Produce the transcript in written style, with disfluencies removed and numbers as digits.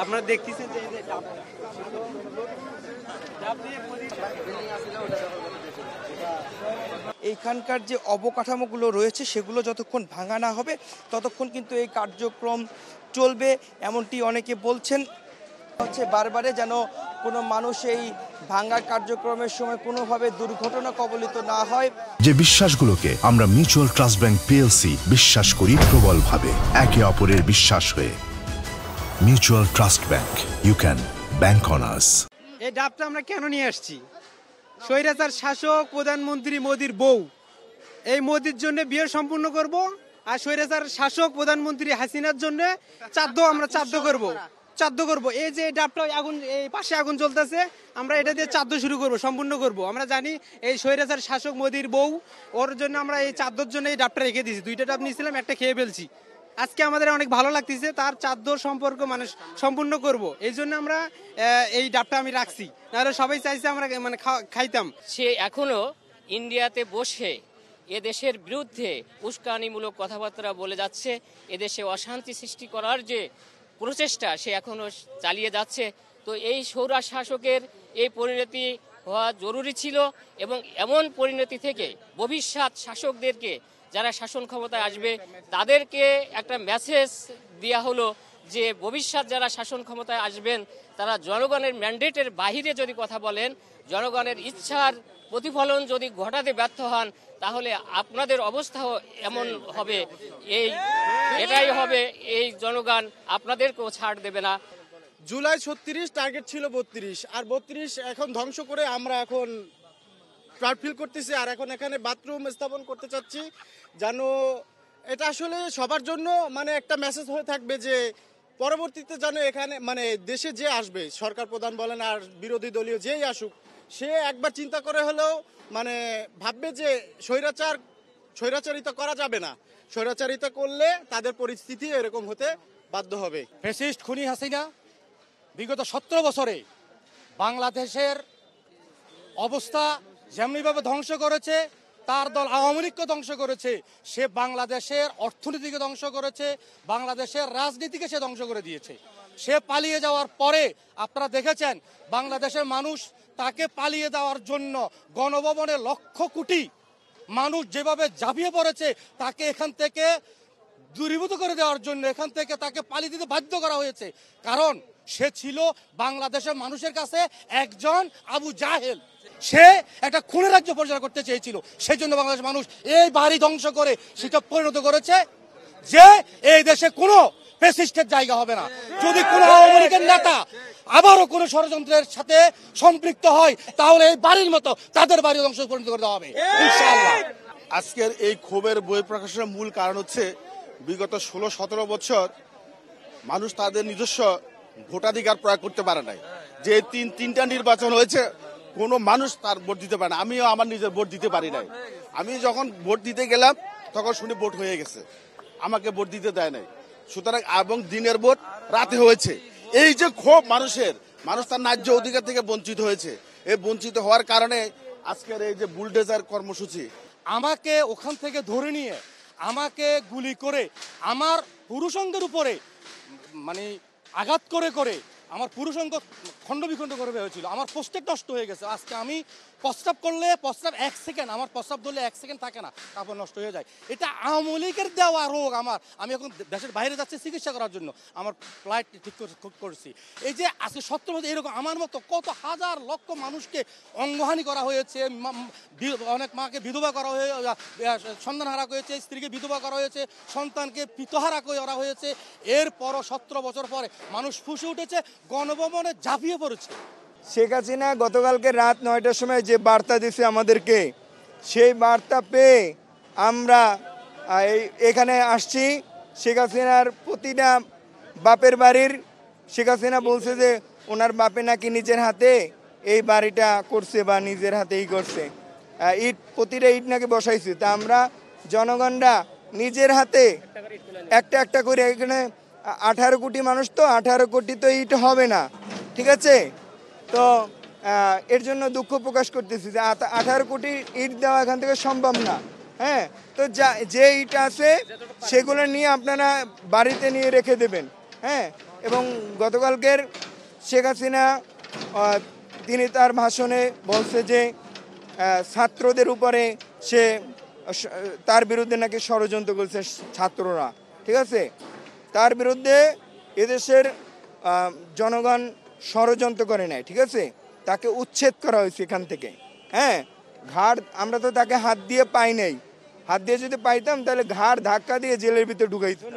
আপনারা দেখতেছেন যে এইখানকার যে অবকাঠামোগুলো রয়েছে সেগুলো যতক্ষণ ভাঙা না হবে ততক্ষণ কিন্তু এই কার্যক্রম চলবে, এমনটি অনেকে বলছেন। হচ্ছে বারবারে যেন কোনো মানুষ এই ভাঙা কার্যক্রমের সময় কোনোভাবে দুর্ঘটনা কবলিত না হয়। যে বিশ্বাসগুলোকে আমরা মিউচুয়াল ট্রাস্ট ব্যাংক পিএলসি বিশ্বাস করি প্রবলভাবে, একে অপরের বিশ্বাস হয়ে। Mutual trust bank, you can bank on us. এই ডাবটা আমরা কেন নিয়ে আসছি? স্বৈরাচার শাসক প্রধানমন্ত্রী মোদির বউ, এই মোদির জন্য বিয়ে সম্পূর্ণ করব, আর স্বৈরাচার শাসক প্রধানমন্ত্রী হাসিনার জন্য আমরা চাদ্দ করব। এই যে ডাবটা আগুন, এই পাশে আগুন জ্বলতেছে, আমরা এটা দিয়ে চাদ্দ শুরু করব, সম্পূর্ণ করব। আমরা জানি এই স্বৈরাচার শাসক মোদির বউ, ওর জন্য আমরা এই চাদ্দর জন্য এই ডাবটা রেখে দিয়েছি। 2টা ডাব নিয়েছিলাম, একটা খেয়ে ফেলছি। আজকে আমাদের অনেক ভালো লাগতেছে, তার চাদ্দর সম্পর্ক মানে সম্পূর্ণ করব, এই জন্য আমরা এই ডাবটা আমি রাখছি। নাহলে সবাই চাইছে আমরা মানে খাইতাম। সে এখনো ইন্ডিয়াতে বসে এদেশের বিরুদ্ধে উস্কানিমূলক কথাবার্তা বলে যাচ্ছে। এদেশে অশান্তি সৃষ্টি করার যে প্রচেষ্টা সে এখনো চালিয়ে যাচ্ছে। তো এই স্বৈরাচার শাসকের এই পরিণতি হওয়া জরুরি ছিল, এবং এমন পরিণতি থেকে ভবিষ্যৎ শাসকদেরকে, যারা শাসন ক্ষমতায় আসবে, তাদেরকে একটা মেসেজ দেওয়া হলো যে ভবিষ্যৎ যারা শাসন ক্ষমতায় আসবেন তারা জনগণের ম্যান্ডেটের বাহিরে যদি কথা বলেন, জনগণের ইচ্ছার প্রতিফলন যদি ঘটাতে ব্যর্থ হন, তাহলে আপনাদের অবস্থাও এমন হবে। এটাই হবে, এই জনগণ আপনাদেরকেও ছাড় দেবে না। জুলাই 36, টার্গেট ছিল 32, আর 32 এখন ধ্বংস করে আমরা এখন প্রাউড ফিল করতেছি। আর এখন এখানে বাথরুম স্থাপন করতে চাচ্ছি, যেন এটা আসলে সবার জন্য মানে একটা মেসেজ হয়ে থাকবে যে পরবর্তীতে যেন এখানে মানে দেশে যে আসবে, সরকার প্রধান বলেন আর বিরোধী দলীয় যেই আসুক, সে একবার চিন্তা করে হলেও মানে ভাববে যে স্বৈরাচারিতা করা যাবে না। স্বৈরাচারিতা করলে তাদের পরিস্থিতি এরকম হতে বাধ্য হবে। ফ্যাসিস্ট খুনি হাসিনা বিগত 17 বছরে বাংলাদেশের অবস্থা যেমনিভাবে ধ্বংস করেছে, তার দল আওয়ামী লীগকে ধ্বংস করেছে, সে বাংলাদেশের অর্থনীতিকে ধ্বংস করেছে, বাংলাদেশের রাজনীতিকে সে ধ্বংস করে দিয়েছে। সে পালিয়ে যাওয়ার পরে আপনারা দেখেছেন বাংলাদেশের মানুষ তাকে পালিয়ে দেওয়ার জন্য গণভবনে লক্ষ কোটি মানুষ যেভাবে ঝাঁপিয়ে পড়েছে, তাকে এখান থেকে দূরীভূত করে দেওয়ার জন্য এখান থেকে তাকে পালিয়ে দিতে বাধ্য করা হয়েছে। কারণ সে ছিল বাংলাদেশের মানুষের কাছে একজন আবু জাহেল, সে একটা খুনের রাজ্য পরিচালনা করতে চেয়েছিল। সেই জন্য বাংলাদেশের মানুষ এই বাড়ি ধ্বংস করে সেটা পরিণত করেছে যে এই দেশে কোনো ফ্যাসিস্টের জায়গা হবে না। যদি কোনো আওয়ামী লীগের নেতা আবারও কোনো ষড়যন্ত্রের সাথে সম্পৃক্ত হয়, তাহলে এই বাড়ির মতো তাদের বাড়ি ধ্বংস পরিণত করে দেওয়া হবে ইনশাআল্লাহ। আজকের এই ক্ষোভের বই প্রকাশের মূল কারণ হচ্ছে বিগত 16-17 বছর মানুষ তাদের নিজস্ব ভোটাধিকার প্রয়োগ করতে পারে নাই। যে তিনটা নির্বাচন হয়েছে, কোনো মানুষ তার ভোট দিতে পারে না। আমিও আমার নিজের ভোট দিতে পারি নাই। আমি যখন ভোট দিতে গেলাম তখন শুনি ভোট হয়ে গেছে, আমাকে ভোট দিতে দেয় নাই। সুতরাং এবং দিনের ভোট রাতে হয়েছে। এই যে ক্ষোভ মানুষ তার ন্যায্য অধিকার থেকে বঞ্চিত হয়েছে। এই বঞ্চিত হওয়ার কারণে আজকের এই যে বুলডোজার কর্মসূচি। আমাকে ওখান থেকে ধরে নিয়ে আমাকে গুলি করে আমার পুরুষঙ্গের উপরে মানে আঘাত করে আমার পুরুষঙ্গ খণ্ড বিখণ্ড করে হয়েছিল। আমার প্রস্টেট নষ্ট হয়ে গেছে। আজকে আমি প্রস্রাব করলে 1 সেকেন্ড, আমার প্রস্রাব ধরলে 1 সেকেন্ড থাকে না, তারপর নষ্ট হয়ে যায়। এটা আওয়ামী লীগের দেওয়া রোগ আমার। আমি এখন দেশের বাইরে যাচ্ছি চিকিৎসা করার জন্য, আমার ফ্লাইট ঠিক করছি। এই যে আজকে 17 বছর এরকম আমার মতো কত হাজার লক্ষ মানুষকে অঙ্গহানি করা হয়েছে, অনেক মাকে বিধবা করা হয়ে সন্তান হারা হয়েছে, স্ত্রীকে বিধবা করা হয়েছে, সন্তানকে পিতহারা করা হয়েছে। এরপরও 17 বছর পরে মানুষ ফুঁসে উঠেছে, গণভবনে ঝাঁপিয়ে পড়েছে। শেখ হাসিনা গতকালকে রাত 9টার সময় যে বার্তা দিছে আমাদেরকে, সেই বার্তা পেয়ে আমরা এখানে আসছি। শেখ হাসিনার প্রতিটা বাপের বাড়ির, শেখ হাসিনা বলছে যে ওনার বাপে নাকি নিজের হাতে এই বাড়িটা করছে বা নিজের হাতেই করছে, প্রতিটা ইট নাকি বসাইছে। তা আমরা জনগণরা নিজের হাতে একটা করে, এখানে 18 কোটি মানুষ, তো 18 কোটি তো ইট হবে না, ঠিক আছে? তো এর জন্য দুঃখ প্রকাশ করতেছি যে 18 কোটি ইট দেওয়া এখান থেকে সম্ভব না। হ্যাঁ, তো যে ইট আছে সেগুলো নিয়ে আপনারা বাড়িতে নিয়ে রেখে দেবেন। হ্যাঁ, এবং গতকালকের শেখ হাসিনা তিনি তার ভাষণে বলছে যে ছাত্রদের উপরে সে তার বিরুদ্ধে নাকি ষড়যন্ত্র করছে ছাত্ররা, ঠিক আছে? তার বিরুদ্ধে এদেশের জনগণ ষড়যন্ত্র করে নেয়, ঠিক আছে? তাকে উচ্ছেদ করা হয়েছে এখান থেকে। হ্যাঁ, ঘাড় আমরা তো তাকে হাত দিয়ে পাই নাই, হাত দিয়ে যদি পাইতাম তাহলে ঘাড় ধাক্কা দিয়ে জেলের ভিতরে ঢুকাইতাম।